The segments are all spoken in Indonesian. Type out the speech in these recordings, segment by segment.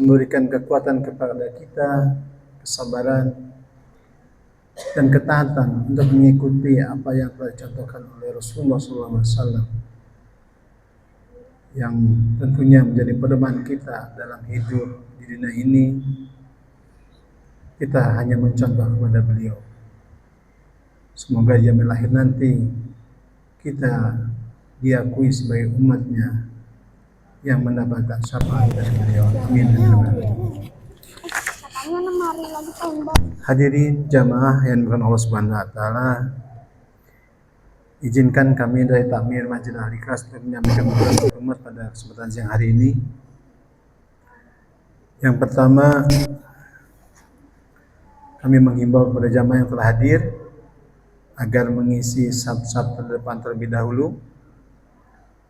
memberikan kekuatan kepada kita, kesabaran, dan ketaatan untuk mengikuti apa yang telah dicontohkan oleh Rasulullah SAW, yang tentunya menjadi pedoman kita dalam hidup di dunia ini. Kita hanya mencontoh kepada beliau. Semoga dia lahir nanti kita diakui sebagai umatnya yang mendapatkan syafaat dari beliau. Amin. Hadirin jamaah yang dimuliakan Allah Subhanahu wa taala, izinkan kami dari Takmir Masjid Al-Ikhlas untuk menyampaikan beberapa kalimat pada kesempatan siang hari ini. Yang pertama, kami menghimbau kepada jamaah yang telah hadir agar mengisi saf-saf terdepan terlebih dahulu,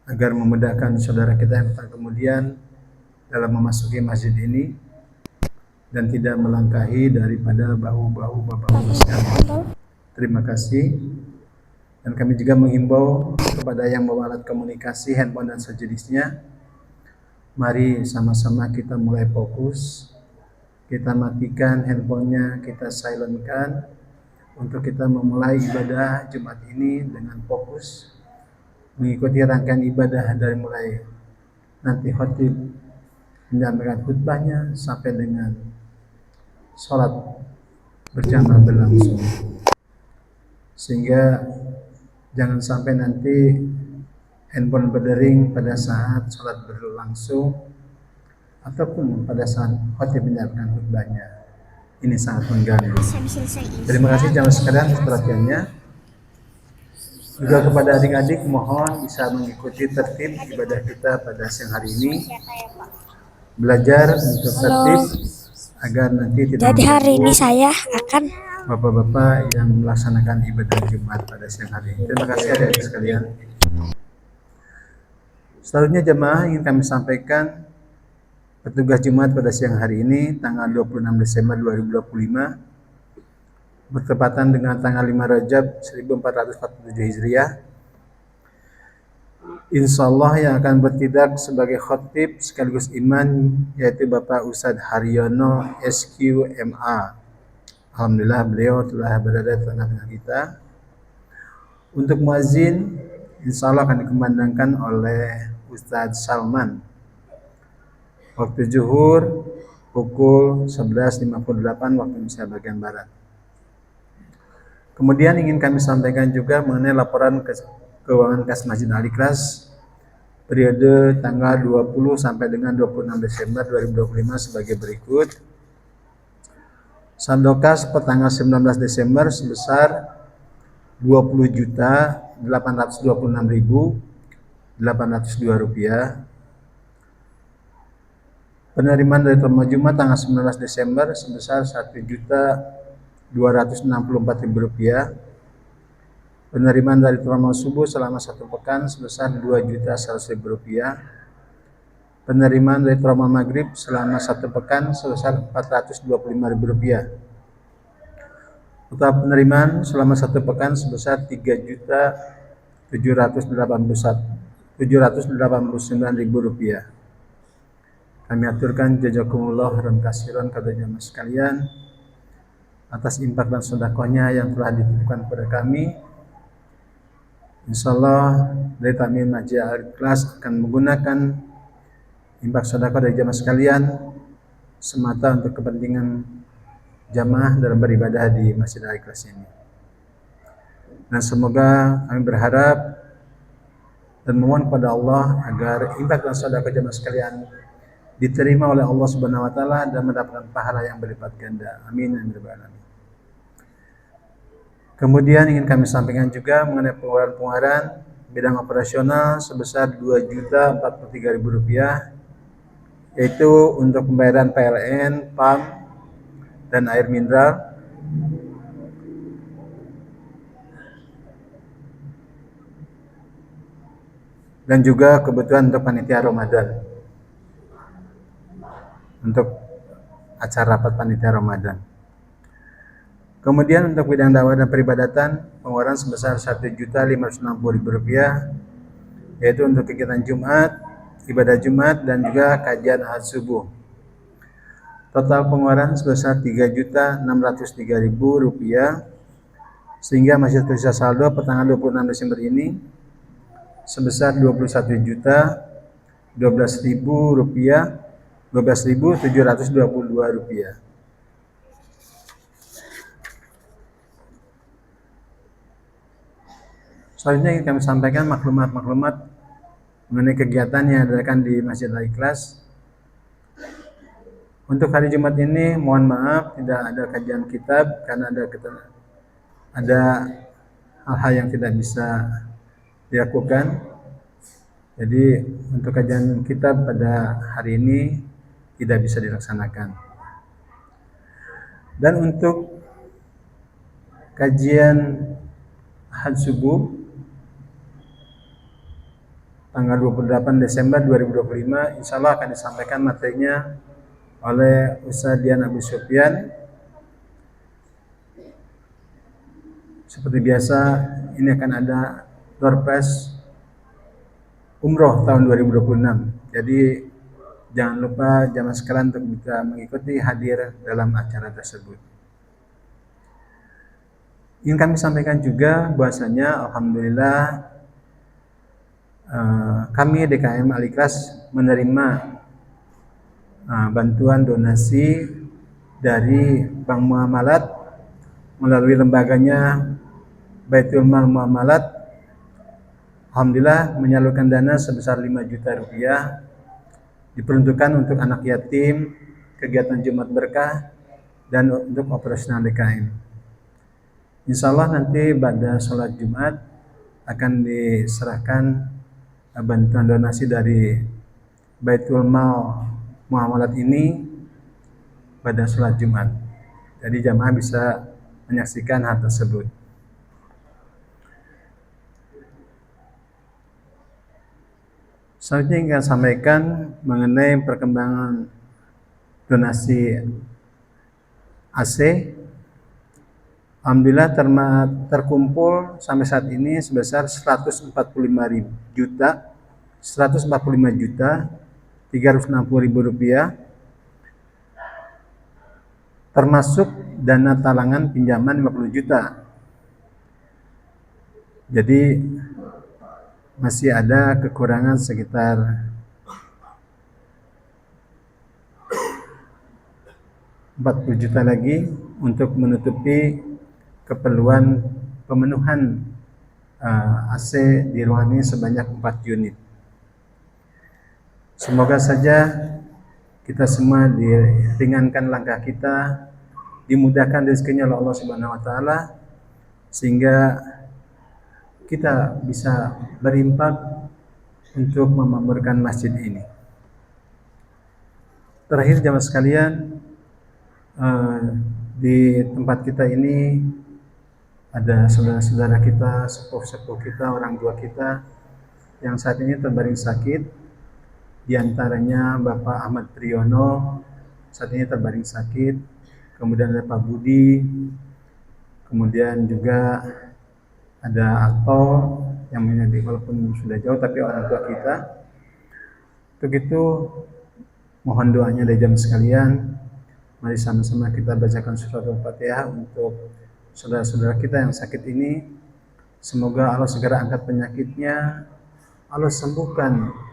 agar memudahkan saudara kita yang datang kemudian dalam memasuki masjid ini dan tidak melangkahi daripada bahu-bahu bapak-bapak sekalian. Terima kasih. Dan kami juga menghimbau kepada yang membawa alat komunikasi, handphone dan sejenisnya, mari sama-sama kita mulai fokus. Kita matikan handphonenya, kita silentkan untuk kita memulai ibadah Jumat ini dengan fokus mengikuti rangkaian ibadah dari mulai nanti khatib menyampaikan khutbahnya sampai dengan sholat berjamaah berlangsung, sehingga jangan sampai nanti handphone berdering pada saat sholat berlangsung ataupun pada saat khatib menyampaikan khutbahnya. Ini sangat mengganggu. Terima kasih jamaah sekalian atas perhatiannya. Juga kepada adik-adik mohon bisa mengikuti tertib ibadah kita pada siang hari ini. Belajar untuk tertib agar nanti tidak. Jadi hari ini saya akan bapak-bapak yang melaksanakan ibadah Jumat pada siang hari ini. Terima kasih adik-adik sekalian. Selanjutnya jemaah ingin kami sampaikan petugas Jumat pada siang hari ini tanggal 26 Desember 2025 bertepatan dengan tanggal 5 Rajab 1447 Hijriah. Insyaallah yang akan bertindak sebagai khatib sekaligus imam yaitu Bapak Ustadz Haryono SQMA. Alhamdulillah beliau telah berada di tengah-tengah kita. Untuk muazin insyaallah akan dikumandangkan oleh Ustadz Salman. Waktu zuhur pukul 11.58 waktu Indonesia bagian Barat. Kemudian ingin kami sampaikan juga mengenai laporan keuangan kas Masjid Al-Ikhlas periode tanggal 20 sampai dengan 26 Desember 2025 sebagai berikut. Saldo kas per tanggal 19 Desember sebesar 20.826.802 rupiah. Penerimaan dari terima Jumat tanggal 19 Desember sebesar 1.264.000 rupiah. Penerimaan dari terima subuh selama 1 pekan sebesar 2.100.000 rupiah. Penerimaan dari terima maghrib selama 1 pekan sebesar 425.000 rupiah. Total penerimaan selama 1 pekan sebesar 3.789.000 rupiah. Kami aturkan jazakumullah khairan katsiran kepada jamaah sekalian atas infak dan sedekahnya yang telah dititipkan kepada kami. Insyaallah dari Takmir Masjid Al-Ikhlas akan menggunakan infak sedekah dari jamaah sekalian semata untuk kepentingan jamaah dalam beribadah di Masjid Al-Ikhlas ini. Dan semoga kami berharap dan memohon kepada Allah agar infak dan sedekah jamaah sekalian diterima oleh Allah Subhanahu wa taala dan mendapatkan pahala yang berlipat ganda. Amin ya rabbal alamin. Kemudian ingin kami sampaikan juga mengenai pengeluaran bidang operasional sebesar Rp2.043.000 yaitu untuk pembayaran PLN, PAM dan air mineral. Dan juga kebutuhan untuk panitia Ramadan. Untuk acara rapat panitia Ramadan. Kemudian untuk bidang dakwah dan peribadatan pengeluaran sebesar Rp1.560.000 yaitu untuk kegiatan Jumat, ibadah Jumat dan juga kajian ahad subuh. Total pengeluaran sebesar Rp3.603.000, sehingga masih tersisa saldo per tanggal 26 Desember ini sebesar Rp12.722. Selanjutnya kami sampaikan maklumat-maklumat mengenai kegiatan yang diadakan di Masjid Al-Ikhlas. Untuk hari Jumat ini mohon maaf tidak ada kajian kitab karena ada hal-hal yang tidak bisa dilakukan. Jadi untuk kajian kitab pada hari ini tidak bisa dilaksanakan. Dan untuk kajian Ahad subuh tanggal 28 Desember 2025 insya Allah akan disampaikan materinya oleh Ustaz Dian Abu Sufyan. Seperti biasa ini akan ada door prize umroh tahun 2026. Jadi jangan lupa jamaah sekalian untuk bisa mengikuti hadir dalam acara tersebut. Ingin kami sampaikan juga bahwasanya alhamdulillah kami DKM Al-Ikhlas menerima bantuan donasi dari Bank Muamalat melalui lembaganya Baitul Mal Muamalat. Alhamdulillah menyalurkan dana sebesar Rp5 juta diperuntukkan untuk anak yatim, kegiatan Jumat Berkah, dan untuk operasional DKM. Insya Allah nanti pada sholat Jumat akan diserahkan bantuan donasi dari Baitul Mal Muamalat ini pada sholat Jumat. Jadi jamaah bisa menyaksikan hal tersebut. Selanjutnya ingin sampaikan mengenai perkembangan donasi AC. Alhamdulillah terkumpul sampai saat ini sebesar 145.360.000 rupiah, termasuk dana talangan pinjaman 50 juta. Jadi masih ada kekurangan sekitar 40 juta lagi untuk menutupi keperluan pemenuhan AC di ruangan ini sebanyak 4 unit. Semoga saja kita semua diringankan langkah kita, dimudahkan rezekinya oleh Allah Subhanahu wa taala, sehingga kita bisa berimpak untuk memakmurkan masjid ini. Terakhir jamaah sekalian, di tempat kita ini ada saudara-saudara kita, sepuh-sepuh kita, orang tua kita yang saat ini terbaring sakit. Di antaranya Bapak Ahmad Priyono saat ini terbaring sakit, kemudian ada Pak Budi, kemudian juga ada Akto yang menjadi walaupun sudah jauh tapi orang tua kita. Untuk itu mohon doanya dari jamaah sekalian. Mari sama-sama kita bacakan surat Al-Fatihah untuk saudara-saudara kita yang sakit ini. Semoga Allah segera angkat penyakitnya, Allah sembuhkan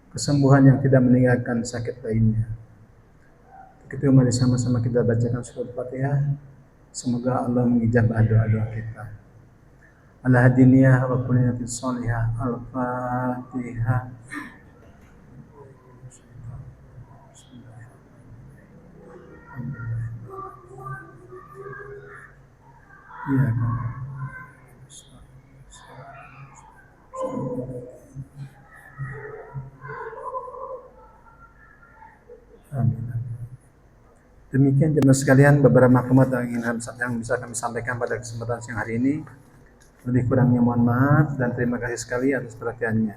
kesembuhan yang tidak meninggalkan sakit lainnya. Begitu mari sama-sama kita bacakan surat Al-Fatihah. Semoga Allah mengijabah doa-doa kita. Al-Hadiniyah wa kullinatis sholihah. Al-Fatihah. Iya kan. Amin. Demikian jemaah sekalian beberapa maklumat yang bisa kami sampaikan pada kesempatan siang hari ini. Lebih kurangnya mohon maaf dan terima kasih sekali atas perhatiannya.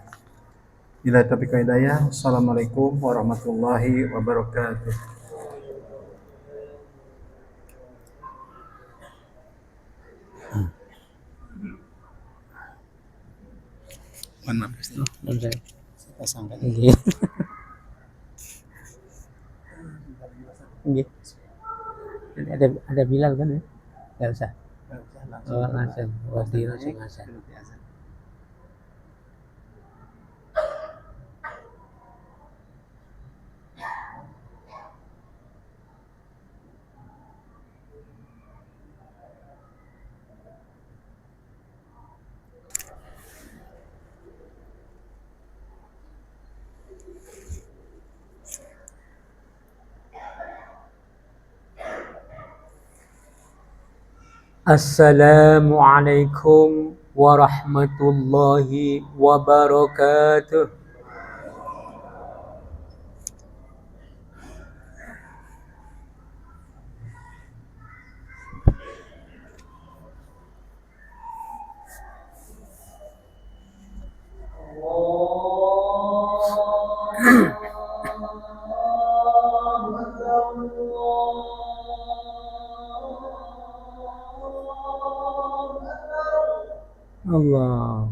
Bila taufiq wal hidayah. Assalamualaikum warahmatullahi wabarakatuh. Mohon maaf Ustaz. Saya pasangkan. Nggih. Ada Bilal kan ya? Enggak usah. Langsung. Waktu langsung azan. Assalamualaikum warahmatullahi wabarakatuh. Allah.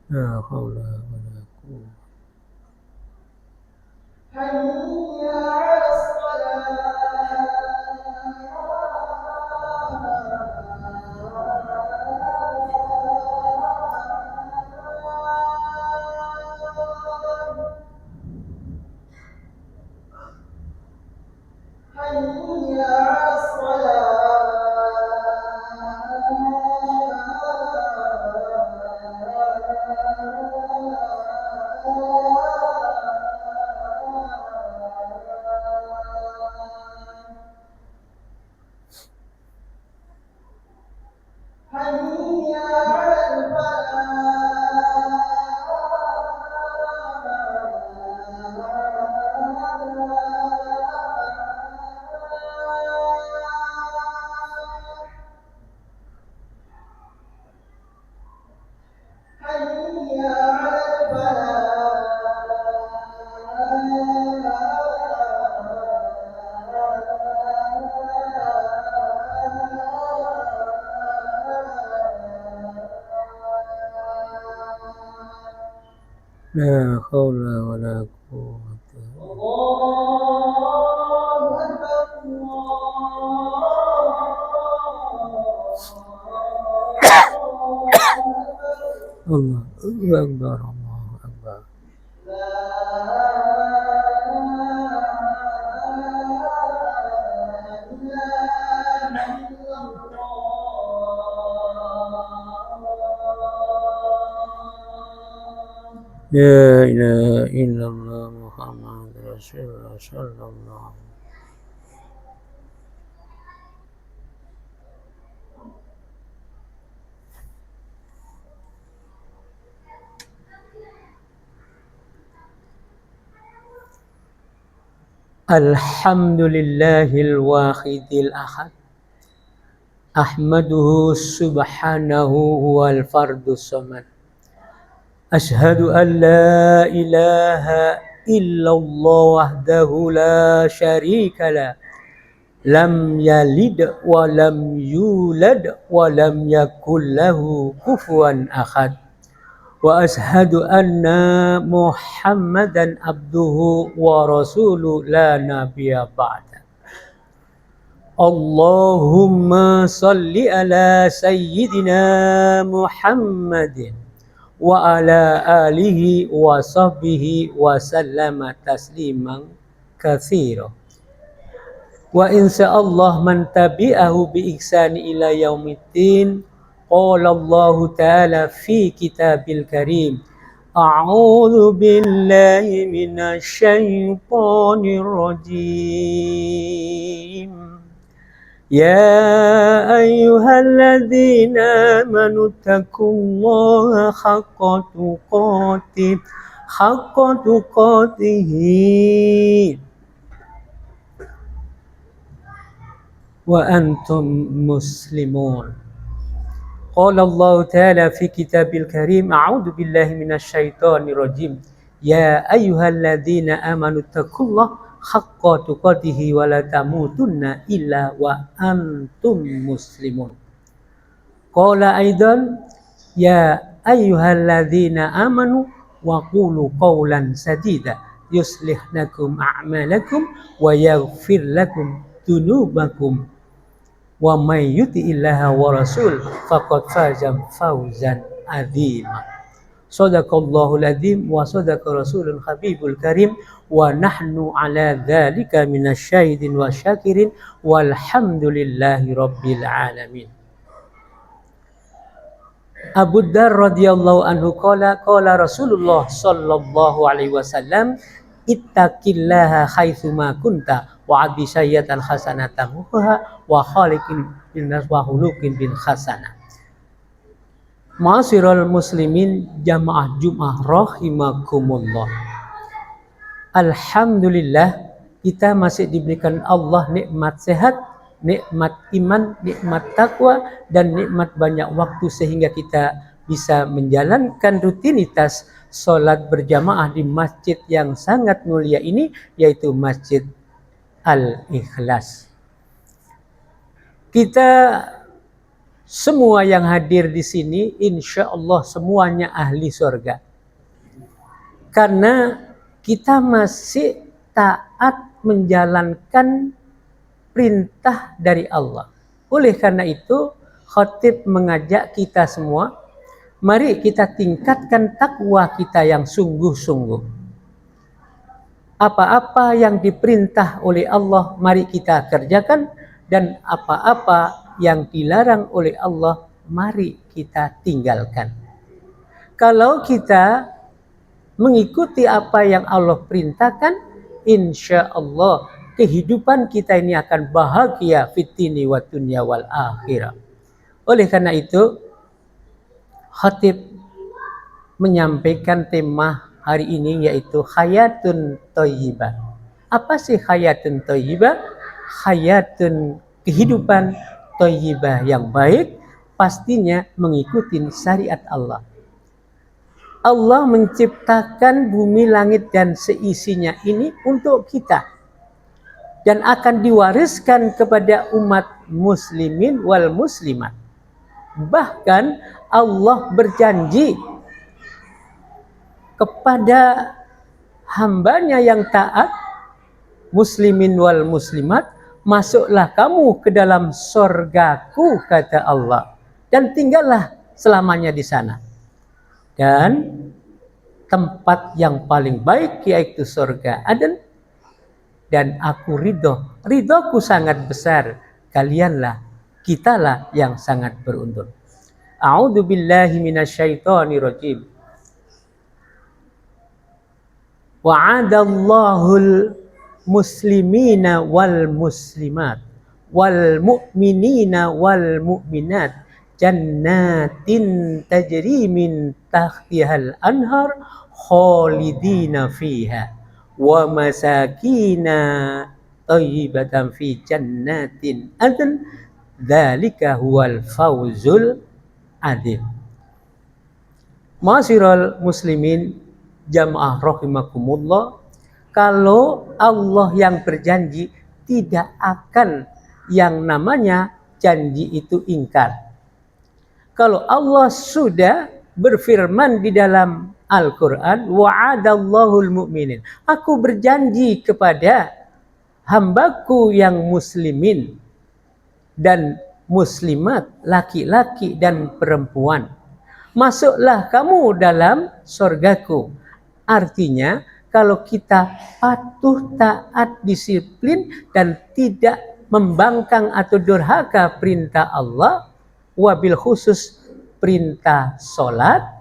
La haula wala quwwata. La haula wala quwwata. Allahu akbar, Allahu akbar. La ilaha illallah Muhammad Rasulullah sallallahu. Alhamdulillahil wahidil ahad. Ahmaduhu subhanahu wal fardus samad. Asyhadu an la ilaha illallah wahdahu la syarikalah lam yalid wa lam yulad wa lam yakul lahu kufuwan ahad. Wa ashhadu anna Muhammadan abduhu wa rasuluh la nabiyya ba'da. Allahumma salli ala sayyidina Muhammadin wa ala alihi wa sahbihi wa sallama tasliman katsira. Wa insyaallah man tabi'ahu bi ihsani ila yaumiddin. Qala Allah ta'ala fi kitabil karim, a'udzu billahi minasy syaithanir rajim. Ya ayyuhalladzina amanu taqullaha haqqa tuqatih wa antum muslimun. Qala Allah ta'ala fi kitabil karim, a'udzu billahi minasy syaithanir rajim. Ya ayyuhalladzina amanu taqullaha haqqa tuqatih wa la tamutunna illa wa antum muslimun. Qala aidan, ya ayyuhalladzina amanu wa qulu qawlan sadida yuslih lakum a'malakum wa yaghfir lakum dunubakum wa may yuti'illaha wa rasul faqad faza fawzan adzima. Shadaqallahul adzim wa shadaqa rasulul habibul karim wa nahnu ala dzalika minasyahidin wa syakirin walhamdulillahi rabbil alamin. Abu Dzar radhiyallahu anhu qala Rasulullah sallallahu alaihi wasallam, ittaqillaha haitsuma kunta wa abi sayyatan hasanatan wa khaliqin bin nas wa khuluqin bin hasanah. Ma'asyiral muslimin jamaah Jumat rahimakumullah. Alhamdulillah kita masih diberikan Allah nikmat sehat, nikmat iman, nikmat takwa, dan nikmat banyak waktu sehingga kita bisa menjalankan rutinitas sholat berjamaah di masjid yang sangat mulia ini, yaitu Masjid Al-Ikhlas. Kita semua yang hadir di sini insya Allah semuanya ahli surga. Karena kita masih taat menjalankan perintah dari Allah. Oleh karena itu, khatib mengajak kita semua, mari kita tingkatkan takwa kita yang sungguh-sungguh. Apa-apa yang diperintah oleh Allah, mari kita kerjakan. Dan apa-apa yang dilarang oleh Allah, mari kita tinggalkan. Kalau kita mengikuti apa yang Allah perintahkan, insya Allah kehidupan kita ini akan bahagia fitini wa dunya wal akhirah. Oleh karena itu, khatib menyampaikan tema hari ini yaitu hayatun thayyibah. Apa sih hayatun thayyibah? Hayatun, kehidupan thayyibah yang baik, pastinya mengikuti syariat Allah. Allah menciptakan bumi, langit, dan seisinya ini untuk kita. Dan akan diwariskan kepada umat muslimin wal muslimat. Bahkan Allah berjanji kepada hambanya yang taat, muslimin wal muslimat, masuklah kamu ke dalam surgaku, kata Allah, dan tinggallah selamanya di sana. Dan tempat yang paling baik yaitu surga Aden. Dan aku ridhoku sangat besar. Kalianlah, kitalah yang sangat beruntung. A'udzu billahi minasyaitonir rajim. Wa'adallahul muslimina wal muslimat wal mu'minina wal mu'minat jannatin tajri min tahtihal anhar khalidina fiha wa masakina thayyibatan fi jannatin adn dzalika huwal fawzul adzim. Ma'asyiral muslimin jamaah rahimakumullah, kalau Allah yang berjanji tidak akan yang namanya janji itu ingkar. Kalau Allah sudah berfirman di dalam Al-Quran, wa'adallahul mu'minin, aku berjanji kepada hambaku yang muslimin dan muslimat, laki-laki dan perempuan, masuklah kamu dalam surgaku. Artinya kalau kita patuh, taat, disiplin dan tidak membangkang atau durhaka perintah Allah, wabil khusus perintah sholat,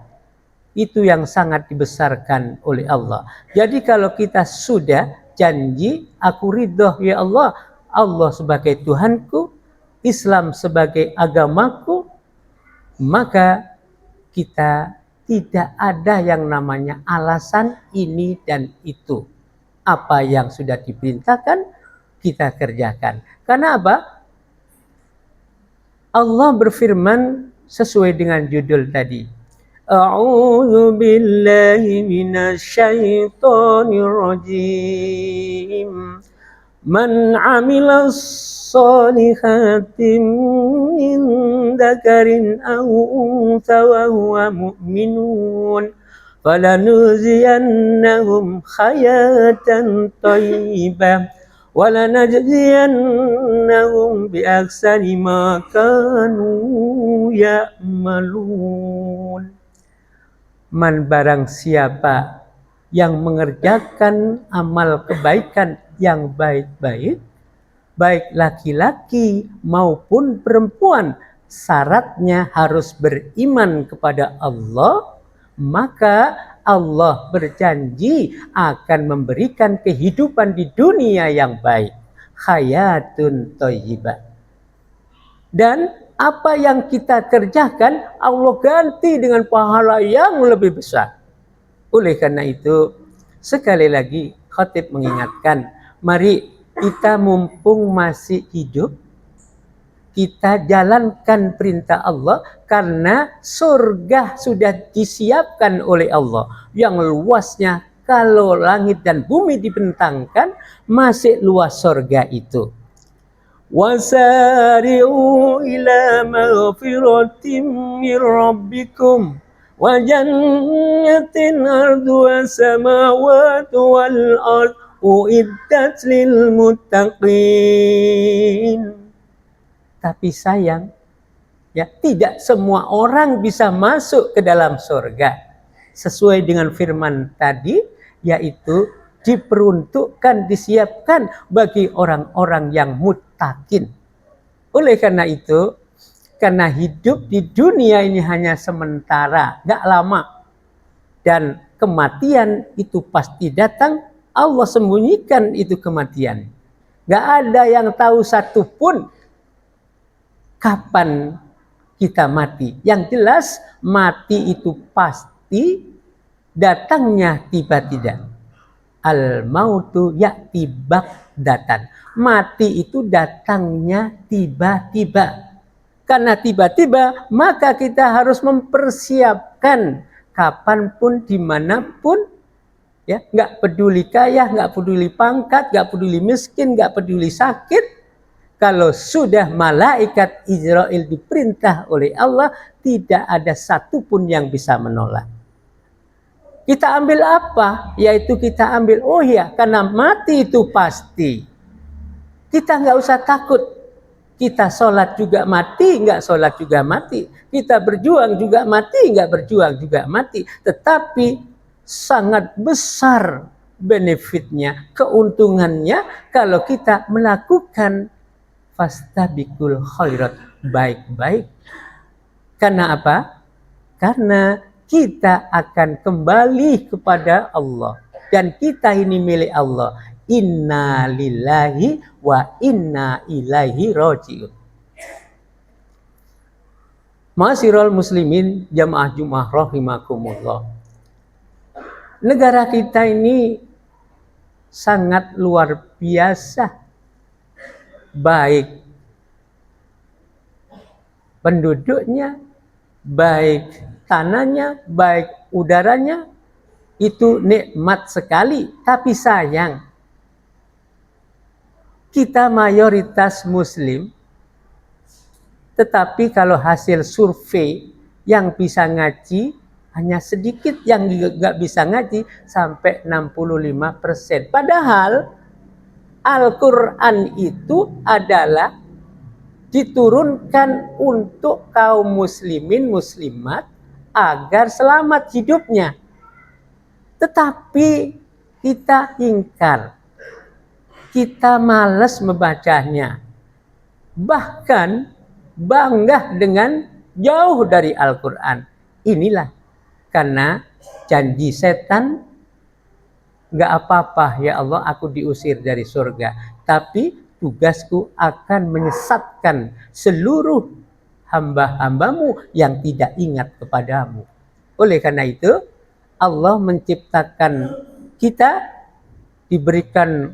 itu yang sangat dibesarkan oleh Allah. Jadi kalau kita sudah janji, aku ridho ya Allah, Allah sebagai Tuhanku, Islam sebagai agamaku, maka kita tidak ada yang namanya alasan ini dan itu. Apa yang sudah diperintahkan, kita kerjakan. Karena apa? Allah berfirman sesuai dengan judul tadi. A'udzu billahi minasyaitonir rajim. Man 'amila shalihatin min dzakarin aw untha wa huwa mu'minun falanuziyannahum hayatan thayyibah wa lanajziyannahum bi ahsani ma kanu ya'malun. Man, barang siapa yang mengerjakan amal kebaikan yang baik-baik, baik laki-laki maupun perempuan, syaratnya harus beriman kepada Allah, maka Allah berjanji akan memberikan kehidupan di dunia yang baik, hayatun thayyibah. Dan apa yang kita kerjakan Allah ganti dengan pahala yang lebih besar. Oleh karena itu, sekali lagi khatib mengingatkan, mari kita mumpung masih hidup, kita jalankan perintah Allah, karena surga sudah disiapkan oleh Allah yang luasnya. Kalau langit dan bumi dibentangkan, masih luas surga itu. Wasari'u ila maghfiratin min rabbikum wa jannatin arduha samawati wal ard uiddat lil muttaqin. Tapi sayang, ya, tidak semua orang bisa masuk ke dalam surga. Sesuai dengan firman tadi, yaitu diperuntukkan, disiapkan bagi orang-orang yang muttaqin. Oleh karena itu, karena hidup di dunia ini hanya sementara, gak lama, dan kematian itu pasti datang, Allah sembunyikan itu kematian. Gak ada yang tahu satupun kapan kita mati. Yang jelas mati itu pasti, datangnya tiba-tiba. Al-mautu ya'ti baghdatan. Mati itu datangnya tiba-tiba. Karena tiba-tiba, maka kita harus mempersiapkan kapanpun, dimanapun, ya, nggak peduli kaya, nggak peduli pangkat, nggak peduli miskin, nggak peduli sakit. Kalau sudah malaikat Israel diperintah oleh Allah, tidak ada satupun yang bisa menolak. Kita ambil apa? Yaitu kita ambil, oh ya, karena mati itu pasti. Kita nggak usah takut. Kita sholat juga mati, nggak sholat juga mati. Kita berjuang juga mati, nggak berjuang juga mati. Tetapi sangat besar benefitnya, keuntungannya kalau kita melakukan fastabiqul khairat, baik-baik. Karena apa? Karena kita akan kembali kepada Allah. Dan kita ini milik Allah. Inna lillahi wa inna ilaihi raji'un. Ma'asyiral muslimin jamaah Jumat rahimakumullah. Negara kita ini sangat luar biasa. Baik penduduknya, baik tanahnya, baik udaranya, itu nikmat sekali. Tapi sayang, kita mayoritas muslim, tetapi kalau hasil survei yang bisa ngaji hanya sedikit, yang nggak bisa ngaji sampai 65%. Padahal Al-Quran itu adalah diturunkan untuk kaum muslimin muslimat agar selamat hidupnya. Tetapi kita ingkar, kita malas membacanya, bahkan bangga dengan jauh dari Al-Quran. Inilah karena janji setan, nggak apa-apa ya Allah, aku diusir dari surga, tapi tugasku akan menyesatkan seluruh hamba-hambamu yang tidak ingat kepadamu. Oleh karena itu, Allah menciptakan kita, diberikan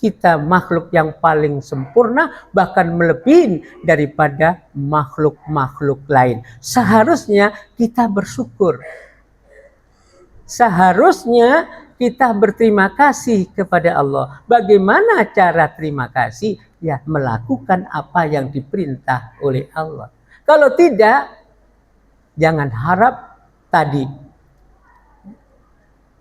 kita makhluk yang paling sempurna, bahkan melebihi daripada makhluk-makhluk lain. Seharusnya kita bersyukur. Seharusnya kita berterima kasih kepada Allah. Bagaimana cara terima kasih? Ya, melakukan apa yang diperintah oleh Allah. Kalau tidak, jangan harap tadi.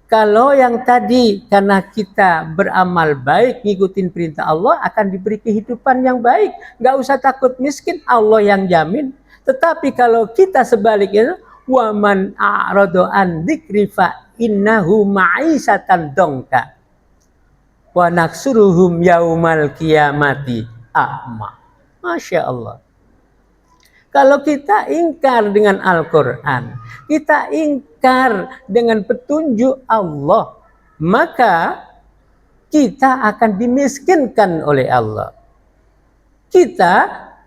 Kalau yang tadi karena kita beramal baik, ngikutin perintah Allah, akan diberi kehidupan yang baik. Nggak usah takut miskin, Allah yang jamin. Tetapi kalau kita sebaliknya, wa man a'radu an dzikri fa innahu ma'isatan dongka wa naksuruhum yaumal qiyamati a'ma. Masya Allah. Kalau kita ingkar dengan Al-Quran, kita ingkar dengan petunjuk Allah, maka kita akan dimiskinkan oleh Allah. Kita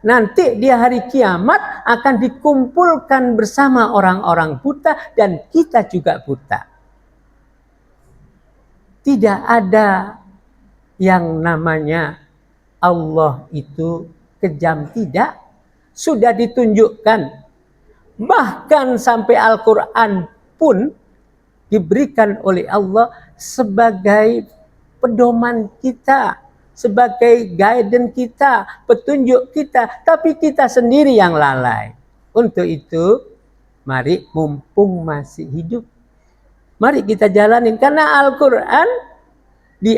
nanti di hari kiamat akan dikumpulkan bersama orang-orang buta, dan kita juga buta. Tidak ada yang namanya Allah itu kejam, tidak. Sudah ditunjukkan. Bahkan sampai Al-Quran pun diberikan oleh Allah sebagai pedoman kita, sebagai guidance kita, petunjuk kita. Tapi kita sendiri yang lalai. Untuk itu, mari mumpung masih hidup, mari kita jalanin. Karena Al-Quran di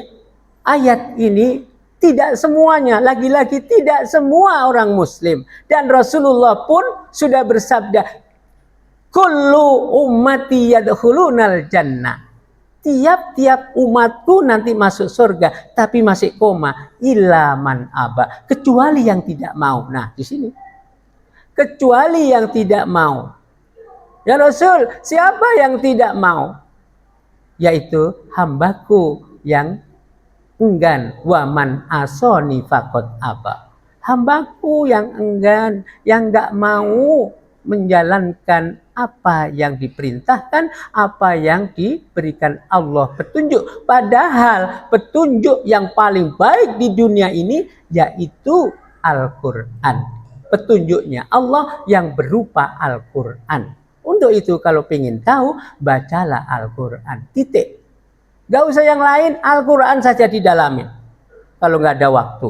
ayat ini tidak semuanya, lagi-lagi tidak semua orang muslim. Dan Rasulullah pun sudah bersabda, kullu ummati yadkhulunal jannah. Tiap-tiap umatku nanti masuk surga, tapi masih koma, illa man aba, kecuali yang tidak mau. Nah, di sini. Kecuali yang tidak mau. Ya Rasul, siapa yang tidak mau? Yaitu hambaku yang enggan, waman asoni fakot apa, hambaku yang enggan, yang enggak mau menjalankan apa yang diperintahkan, apa yang diberikan Allah petunjuk. Padahal petunjuk yang paling baik di dunia ini yaitu Al-Quran, petunjuknya Allah yang berupa Al-Quran. Untuk itu kalau ingin tahu, bacalah Al-Quran, titik. Gak usah yang lain, Al-Quran saja didalami. Kalau nggak ada waktu.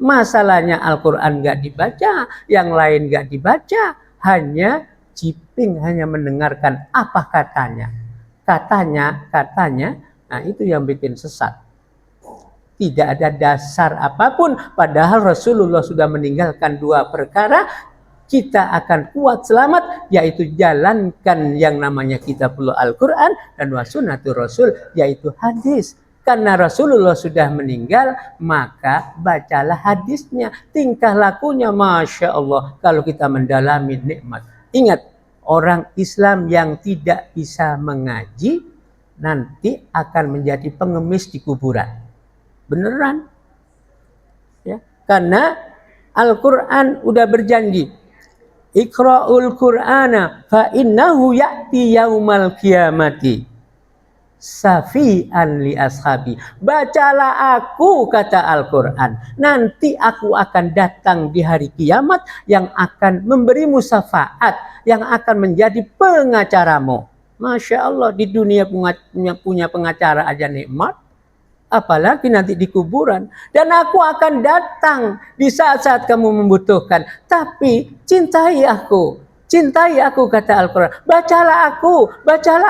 Masalahnya Al-Quran nggak dibaca, yang lain nggak dibaca. Hanya jiping, hanya mendengarkan apa katanya. Katanya, nah itu yang bikin sesat. Tidak ada dasar apapun, padahal Rasulullah sudah meninggalkan dua perkara. Kita akan kuat selamat, yaitu jalankan yang namanya kitabullah Al-Quran dan wasunatul Rasul, yaitu hadis. Karena Rasulullah sudah meninggal, maka bacalah hadisnya. Tingkah lakunya, Masya Allah, kalau kita mendalami nikmat. Ingat, orang Islam yang tidak bisa mengaji, nanti akan menjadi pengemis di kuburan. Beneran. Ya, karena Al-Quran udah berjanji, Iqra'ul Qur'ana fa innahu ya'ti yaumal qiyamati. safi'an li ashabi. Bacalah aku, kata Al-Quran. Nanti aku akan datang di hari kiamat yang akan memberimu syafaat, yang akan menjadi pengacaramu. Masya Allah, di dunia punya pengacara aja nikmat, apalagi nanti di kuburan. Dan aku akan datang di saat-saat kamu membutuhkan. Tapi cintai aku. Cintai aku, kata Al-Quran. Bacalah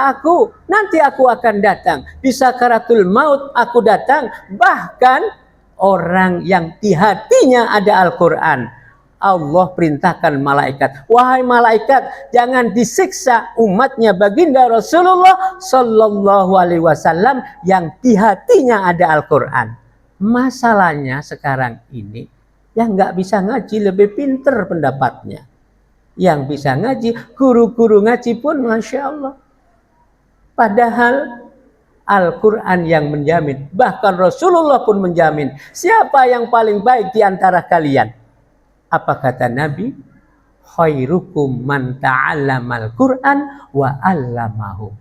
aku. Nanti aku akan datang. Di sakaratul maut aku datang. Bahkan orang yang di hatinya ada Al-Quran, Allah perintahkan malaikat, wahai malaikat, jangan disiksa umatnya baginda Rasulullah Sallallahu Alaihi Wasallam yang di hatinya ada Al-Quran. Masalahnya sekarang ini yang nggak bisa ngaji lebih pinter pendapatnya. Yang bisa ngaji, guru-guru ngaji pun Masya Allah. Padahal Al-Quran yang menjamin, bahkan Rasulullah pun menjamin, siapa yang paling baik di antara kalian? Apa kata Nabi? Khairukum man ta'allamal Qur'an wa 'allamahu.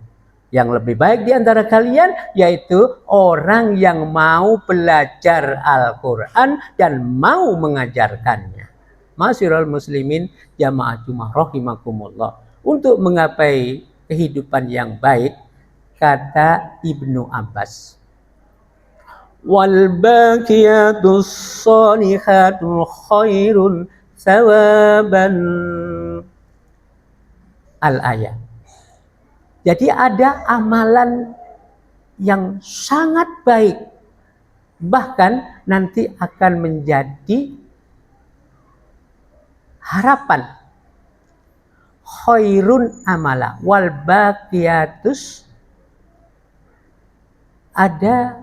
Yang lebih baik di antara kalian yaitu orang yang mau belajar Al-Quran dan mau mengajarkannya. Ma'asyiral muslimin jamaah Jumat rahimakumullah. Untuk menggapai kehidupan yang baik, kata Ibnu Abbas, wal baqiyatus shalihatul khairun thawaban, al-ayat. Jadi ada amalan yang sangat baik, bahkan nanti akan menjadi harapan. Khairun amala wal baqiyatus, ada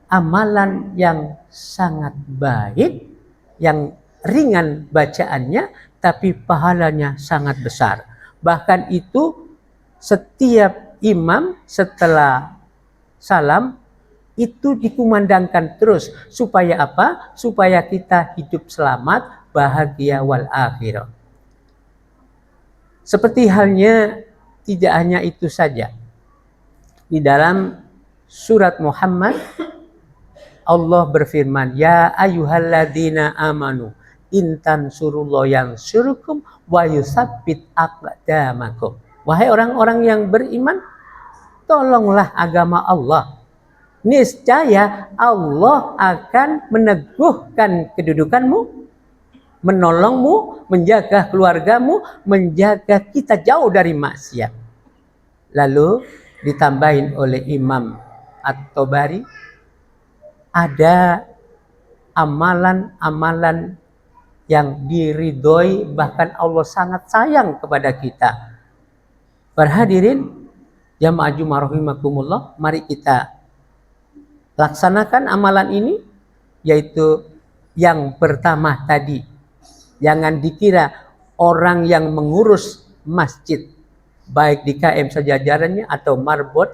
amalan yang sangat baik, yang ringan bacaannya, tapi pahalanya sangat besar. Bahkan itu setiap imam setelah salam itu dikumandangkan terus. Supaya apa? Supaya kita hidup selamat, bahagia wal akhirah. Seperti halnya tidak hanya itu saja. Di dalam surat Muhammad Allah berfirman, ya ayyuhalladzina amanu intan surullah yang surukum wa yusabbit aqdamakum. Wahai orang-orang yang beriman, tolonglah agama Allah. Niscaya Allah akan meneguhkan kedudukanmu, menolongmu, menjaga keluargamu, menjaga kita jauh dari maksiat. Lalu ditambahin oleh Imam At-Tabari, ada amalan-amalan yang diridhoi, bahkan Allah sangat sayang kepada kita. Para hadirin jamaah Jumat rahimakumullah, mari kita laksanakan amalan ini, yaitu yang pertama tadi, jangan dikira orang yang mengurus masjid, baik di KM sejajarannya atau marbot,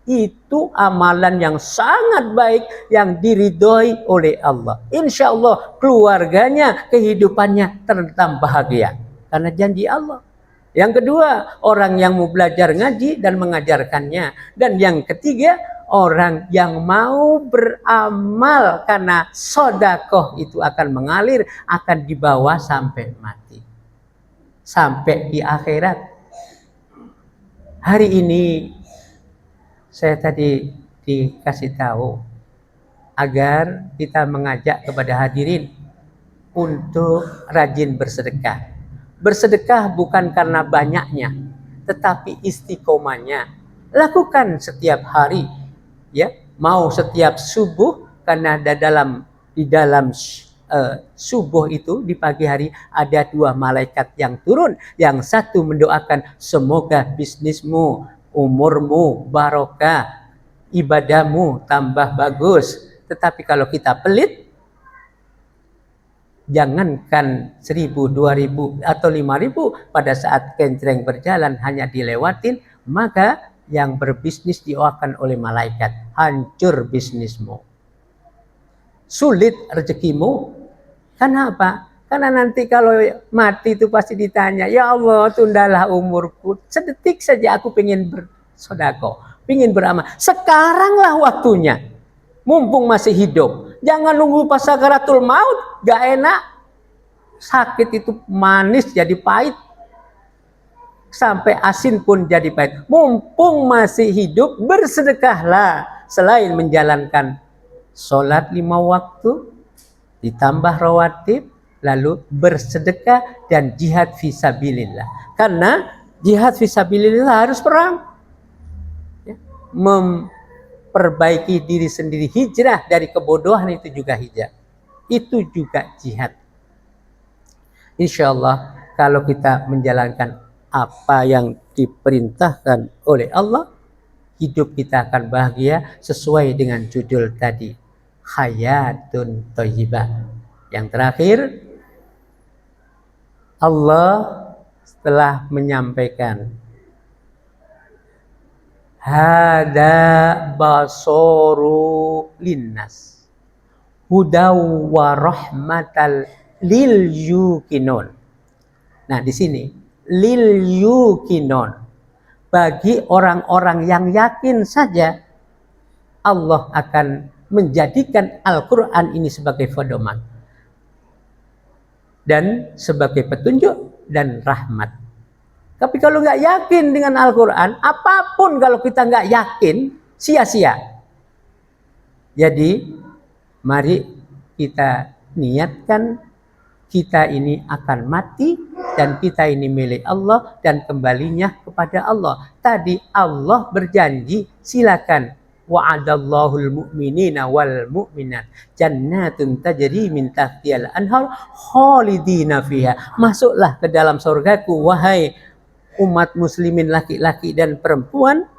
itu amalan yang sangat baik yang diridhoi oleh Allah. Insya Allah keluarganya, kehidupannya tentram bahagia karena janji Allah. Yang kedua, orang yang mau belajar ngaji dan mengajarkannya. Dan yang ketiga, orang yang mau beramal karena sedekah itu akan mengalir, akan dibawa sampai mati, sampai di akhirat. Hari ini saya tadi dikasih tahu agar kita mengajak kepada hadirin untuk rajin bersedekah. Bersedekah bukan karena banyaknya, tetapi istiqomahnya. Lakukan setiap hari, ya. Mau setiap subuh, karena di dalam subuh itu di pagi hari ada 2 malaikat yang turun. Yang satu mendoakan semoga bisnismu, umurmu barokah, ibadahmu tambah bagus. Tetapi kalau kita pelit, jangankan 1.000, 2.000 atau 5.000, pada saat kencreng berjalan hanya dilewatin, maka yang berbisnis doakan oleh malaikat, hancur bisnismu, sulit rezekimu. Kenapa? Karena nanti kalau mati itu pasti ditanya, ya Allah tundalah umurku, sedetik saja aku pengen bersedekah. pingin beramal, sekaranglah waktunya. Mumpung masih hidup. Jangan nunggu pas sakaratul maut, gak enak. Sakit itu manis jadi pahit. Sampai asin pun jadi pahit. Mumpung masih hidup, bersedekahlah. Selain menjalankan sholat 5 waktu, ditambah rawatib, lalu bersedekah dan jihad fisabilillah. Karena jihad fisabilillah harus perang. Ya. Memperbaiki diri sendiri, hijrah dari kebodohan itu juga hijrah. Itu juga jihad. Insya Allah kalau kita menjalankan apa yang diperintahkan oleh Allah, hidup kita akan bahagia sesuai dengan judul tadi, hayatun thayyibah. Yang terakhir, Allah setelah menyampaikan hada basoru linnas hudaw wa rahmatal lil yuqinun. Nah, di sini lil yuqinun, bagi orang-orang yang yakin saja Allah akan menjadikan Al-Quran ini sebagai pedoman dan sebagai petunjuk dan rahmat. Tapi kalau nggak yakin dengan Al-Quran, apapun kalau kita nggak yakin, sia-sia. Jadi mari kita niatkan kita ini akan mati dan kita ini milik Allah dan kembalinya kepada Allah. Tadi Allah berjanji, silakan, wa'adallahul mu'minina wal mu'minat jannatun tajri min tahtihal anhar khalidina fiha. Masuklah ke dalam surgaku wahai umat muslimin laki-laki dan perempuan,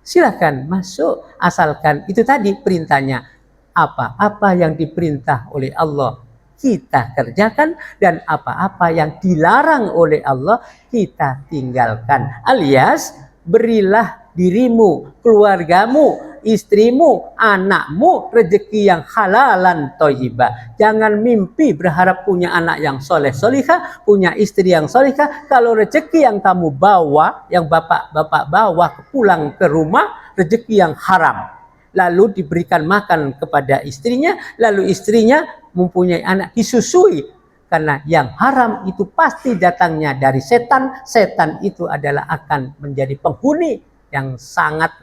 silakan masuk, asalkan itu tadi perintahnya. Apa yang diperintah oleh Allah kita kerjakan, dan apa-apa yang dilarang oleh Allah kita tinggalkan. Alias berilah dirimu, keluargamu, istrimu, anakmu rezeki yang halalan thayyibah. Jangan mimpi berharap punya anak yang soleh solihah, punya istri yang solihah, kalau rezeki yang kamu bawa, yang bapak-bapak bawa pulang ke rumah, rezeki yang haram. Lalu diberikan makan kepada istrinya, lalu istrinya mempunyai anak disusui. Karena yang haram itu pasti datangnya dari setan. Setan itu adalah akan menjadi penghuni yang sangat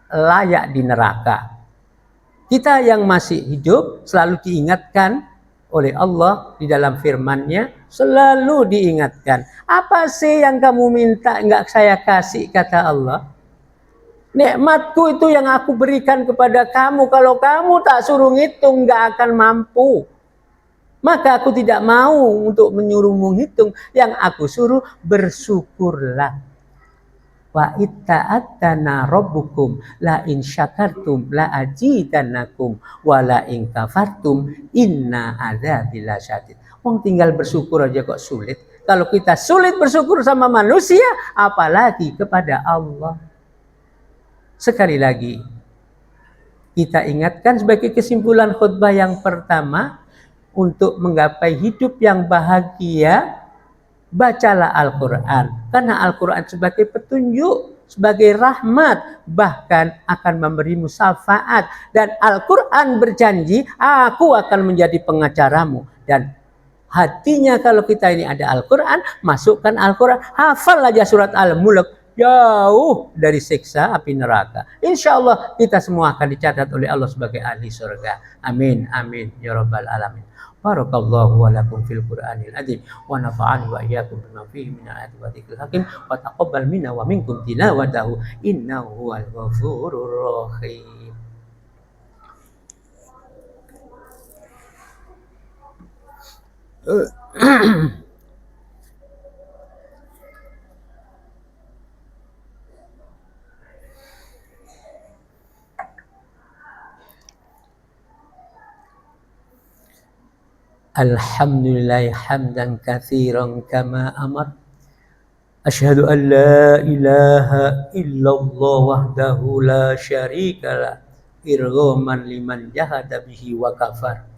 layak di neraka. Kita yang masih hidup selalu diingatkan oleh Allah di dalam firman-Nya, selalu diingatkan. Apa sih yang kamu minta enggak saya kasih, kata Allah. Nikmatku itu yang aku berikan kepada kamu. Kalau kamu tak suruh ngitung, nggak akan mampu. Maka aku tidak mau untuk menyuruhmu ngitung. Yang aku suruh bersyukurlah. Wa itta'adana rabbukum la in syakartum la ajidannakum wa la in kafartum inna adzabi lasyadid. Wong tinggal bersyukur aja kok sulit. Kalau kita sulit bersyukur sama manusia, apalagi kepada Allah. Sekali lagi, kita ingatkan sebagai kesimpulan khutbah yang pertama, untuk menggapai hidup yang bahagia, bacalah Al-Quran. Karena Al-Quran sebagai petunjuk, sebagai rahmat, bahkan akan memberimu syafaat. Dan Al-Quran berjanji, aku akan menjadi pengacaramu. Dan hatinya kalau kita ini ada Al-Quran, masukkan Al-Quran, hafal aja surat Al-Mulk. Jauh dari siksa api neraka. Insya Allah kita semua akan dicatat oleh Allah sebagai ahli surga. Amin, amin, ya rabbal alamin. Barakallahu wa lakum fil Qur'anil azim wa nafa'ani wa iyyakum bima fihi min ayati wa dzikril hakim wa taqabbal minna wa minkum tilawatahu innahu huwal ghafurur rahim. Alhamdulillah hamdan katsiran kama amar. Asyhadu an la ilaha illallah wahdahu la syarikalah irghaman liman jahada bihi wa kafar.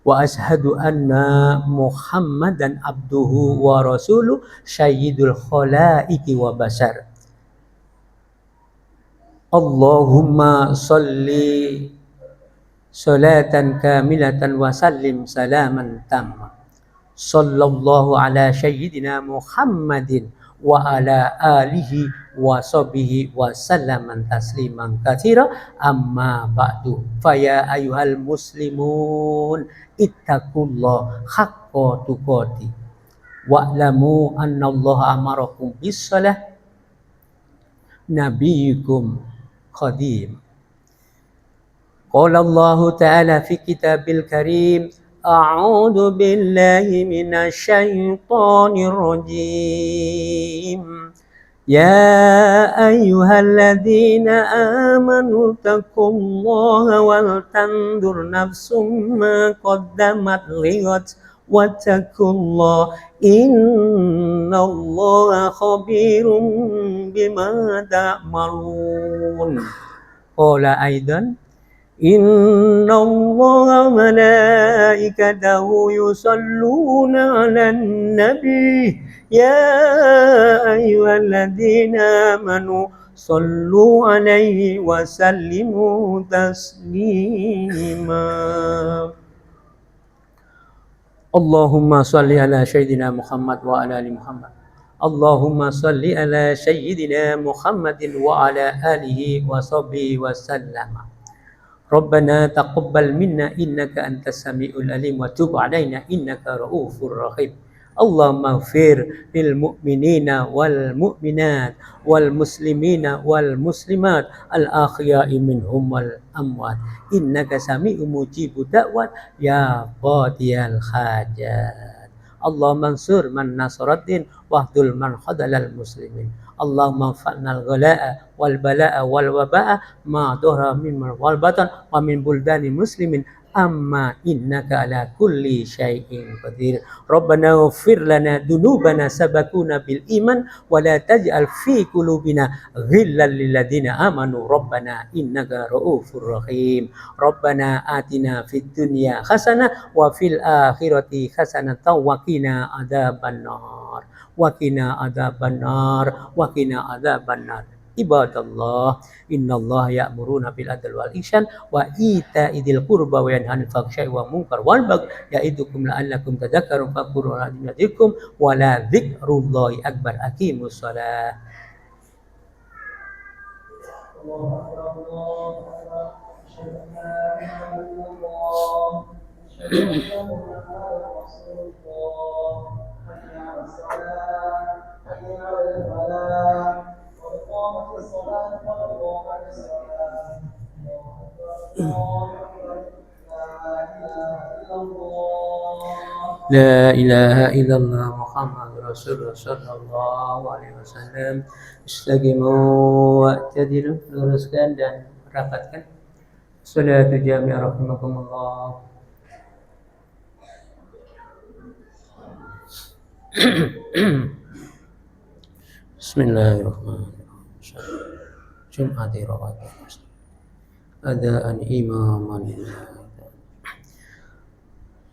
Wa asyhadu anna Muhammadan abduhu wa rasuluh sayyidul khalaiqi wa basar. Allahumma salli salatan kamilatan wa sallim salaman tamma. Sallallahu ala sayyidina Muhammadin wa ala alihi wa sahbihi wa sallaman tasliman katsira, amma ba'du. Faya ayyuhal muslimun ittaqullah haqqa tuqati wa'lamu annallaha amarakum bis salah nabiyyukum qadim. Qala Allah ta'ala fi kitabil karim, a'udzu billahi minasy syaithanir rajim. Ya ayyuhalladzina amanu taqullaha wal tandur nafsum ma qaddamat lighad wattaqullaha innallaha khabirum bima ta'malun. Qala aidan, Inna Allah malaikatahu yusalluna 'alan nabi ya ayyuhalladzina amanu sallu 'alaihi wa sallimu taslima. Allahumma salli ala sayyidina Muhammad wa ala ali Muhammad. Allahumma salli ala sayyidina Muhammadin wa ala alihi wa sahbihi wa sallama. Rabbana taqabbal minna innaka antas samiul alim wa tub alaina innaka raufur rahim. Allahumma ighfir lil mu'minina wal mu'minat wal muslimina wal muslimat al ahya'i minhum wal amwat innaka sami'un mujibud da'wat ya qadiyal hajat. Allahumma ansur man nasaraddin wahdul man khadalal muslimin. Allahumma fa'nal ghala'a wal bala'a wal waba'a ma dhahara min wal batan wa min buldani muslimin amma innaka ala kulli syai'in qadir. Rabbana ighfir lana dunubana sabakuna bil iman wa la taj'al fi qulubina ghillan lil ladzina amanu rabbana innaka raufur rahim. Rabbana atina fid dunya hasanah wa fil akhirati hasanatan wa qina adzabannar. Wakina adzabannar, wakina adzabannar. Ibadallah, innallaha ya'muruna bil adli wal ihsan wa ita'idzil qurba wa yanha 'anil fahsya'i wal munkar wal baghi ya'idukum la'allakum tadhakkarun fadhkuru yadhkurkum wa la dzikrullahi akbar. Aqimus shalah. La ilaha illallah Muhammadur Rasulullah sallallahu alaihi wasallam. Istaqimu wa'tadilu, luruskan dan rapatkan. Salatu jami'ah rahimakumullah. Bismillahirrahmanirrahim. Jum'ati rawatib. Adaan imaman.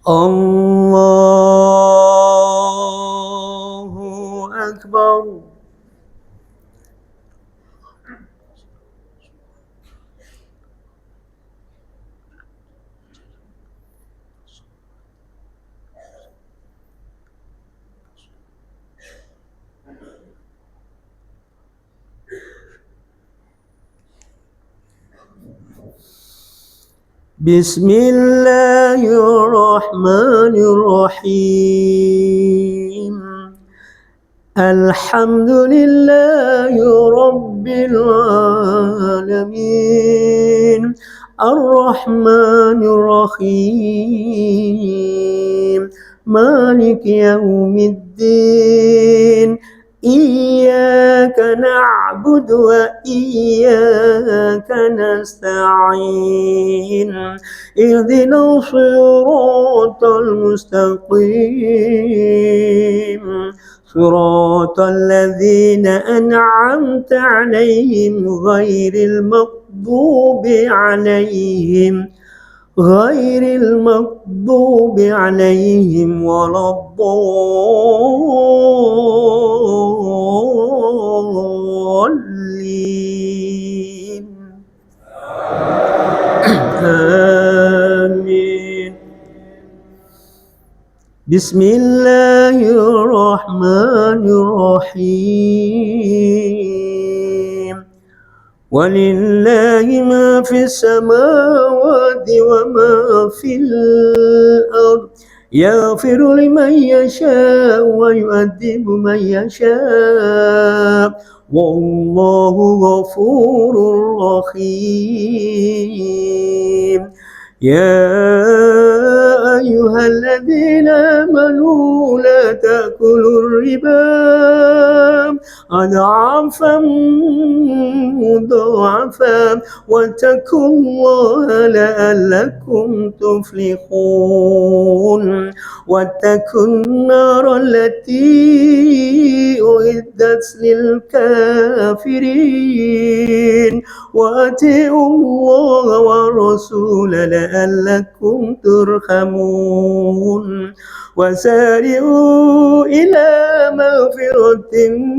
Allahu Akbar. Bismillahirrahmanirrahim. Alhamdulillahi rabbil alamin. Ar-Rahmanir Rahim. Maliki yaumiddin. Iyyaka na'budu wa iyyaka nasta'in. Ihdinas siratal mustaqim. Siratal ladzina an'amta 'alaihim ghairil maghdubi 'alaihim waladdallin. آمين. بسم الله الرحمن الرحيم. ولله ما في السماوات وما في الأرض يغفر لمن يشاء ويؤذب من يشاء والله غفور رحيم. يا أيها الذين آمنوا لا تأكلوا الربا أضعافا مضاعفا واتقوا الله لعلكم تفلحون. واتقوا النار التي أعدت للكافرين وأطيعوا الله والرسول لعلكم ترحمون. وسارعوا إلى مغفرة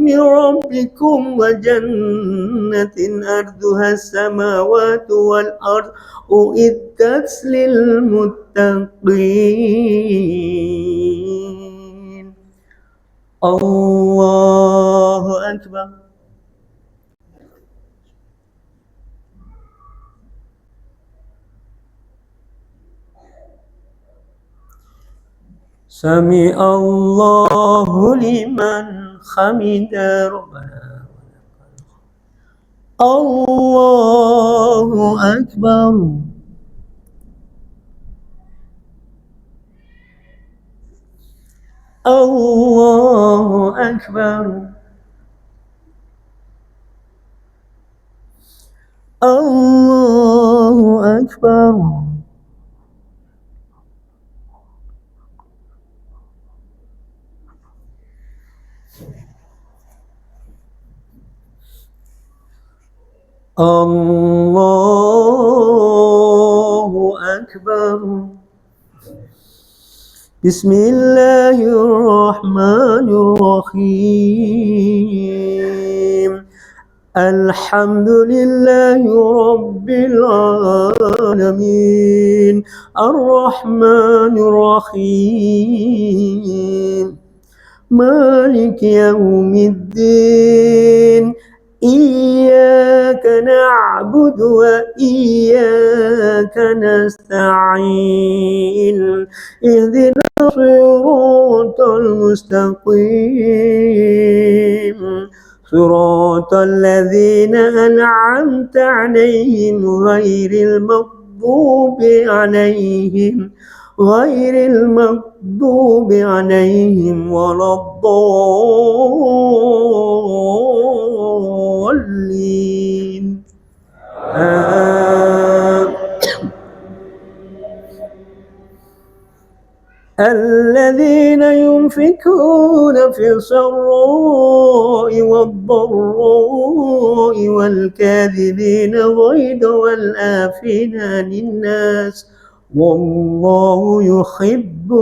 من ربكم وجنة أرضها السماوات والأرض أعدت للمتقين. الله أكبر. سمع الله لمن حمده ربنا. الله أكبر. الله أكبر. الله أكبر. الله أكبر. بسم الله الرحمن الرحيم. الحمد لله رب العالمين الرحمن الرحيم مالك يوم الدين إياك نعبد وإياك نستعين اهدنا الصراط المستقيم صراط الذين أنعمت عليهم غير المغضوب عليهم ولا الضالين. الذين ينفقون في السراء والضراء والكاذبين الغيظ والعافين عن الناس والله يحب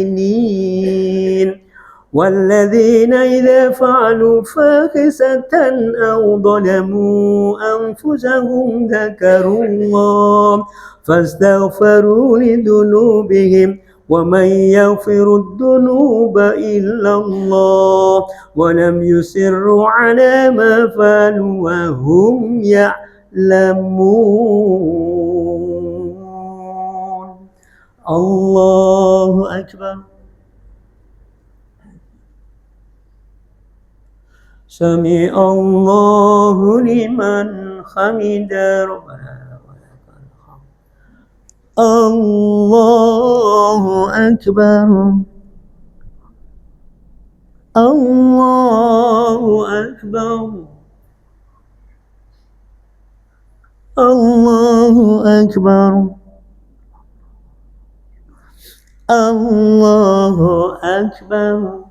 المحسنين. والذين إذا فعلوا فاحشة أو ظلموا أنفسهم ذكروا الله فاستغفروا لذنوبهم ومن يغفر الذنوب إلا الله ولم يصروا على ما فعلوا وهم يعلمون. الله أكبر. سمع الله لمن حمده ربنا. الله أكبر. الله أكبر. الله أكبر. الله أكبر.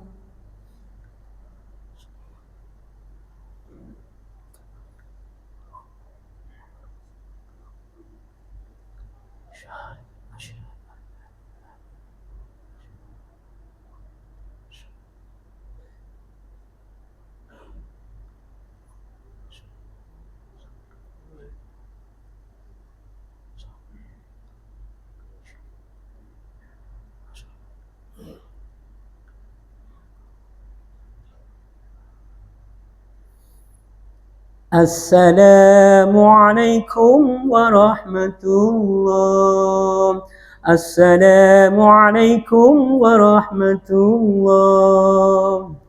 Assalamualaikum warahmatullah. Assalamualaikum warahmatullah.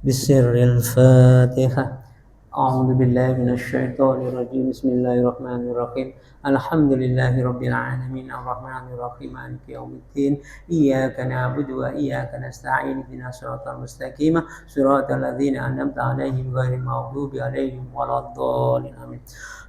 Bismillahil Fatihah. A'udzu billahi minasyaitonir rajim. Bismillahirrahmanirrahim. Alhamdulillahi rabbil alamin arrahmanir rahim maliki yaumiddin. Iyyaka na'budu wa iyyaka nasta'in ihdinas siratal mustaqim siratal ladzina an'amta 'alaihim ghairil maghdubi 'alaihim waladdallin. Amin.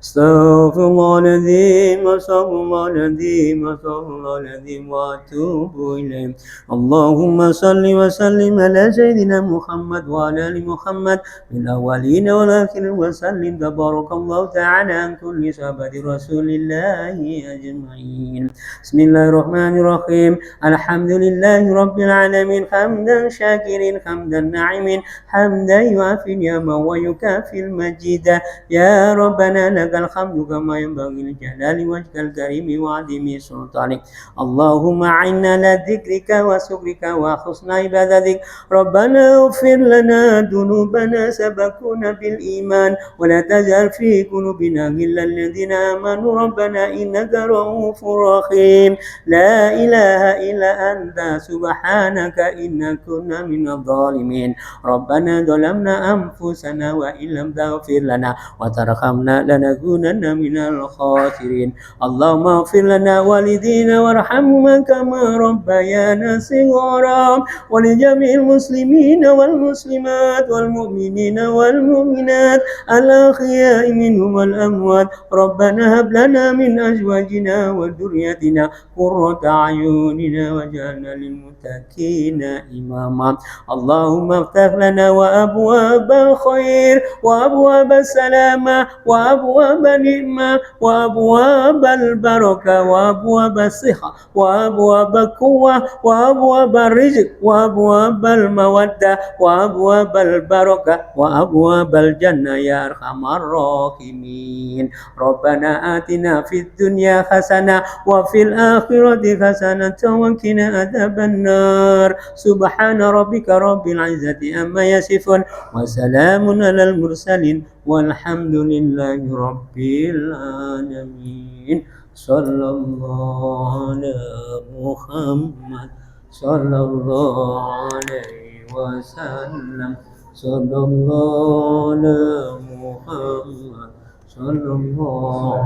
Astaghfirullahaladzim, astaghfirullahaladzim, astaghfirullahaladzim wa atubu ilaih. Allahumma salli wa sallim ala sayyidina Muhammad wa ala ali Muhammad min awwalin wal akhirin wa sallim tabarakallahu ta'ala an kulli sahabati rasulillahi ajma'in. Bismillahirrahmanirrahim. Alhamdulillahi rabbil alamin hamdan syakirin hamdan na'imin hamdan yu'afi ni'ama wa yukafil majida. Ya Rabbana الحمد كما ينبغي لجلال وجهك الكريم وعظيم سلطانك. اللهم أعنا على ذكرك وشكرك وحسن عبادتك. ربنا اغفر لنا ذنوبنا سبقونا بالإيمان ولا تجعل في قلوبنا غلا للذين آمنوا ربنا إنك رؤوف رحيم. لا إله إلا أنت سبحانك إنا كنا من الظالمين. ربنا ظلمنا أنفسنا وإن لم تغفر لنا وترحمنا لنكونن من الخاسرين. اللهم اغفر لنا والدينا وارحمهما كما ربيانا صغارا ولجميع المسلمين والمسلمات والمؤمنين والمؤمنات الأحياء منهم والأموات. ربنا هب لنا من أزواجنا وذريتنا قرة أعيننا واجعلنا للمتقين إماما. اللهم افتح لنا وأبواب الخير وأبواب السلامة وأبواب النعمة وأبواب البركة وأبواب الصحة وأبواب القوة وأبواب الرزق وأبواب المودة وأبواب البركة وأبواب الجنة يا أرحم الراحمين. ربنا آتنا في الدنيا حسنة وفي الآخرة حسنة وقنا عذاب النار. سبحان ربك رب العزة عما يصفون وسلام على المرسلين والحمد لله رب العالمين. صلى الله على محمد صلى الله عليه وسلم. صلى الله على محمد صلى الله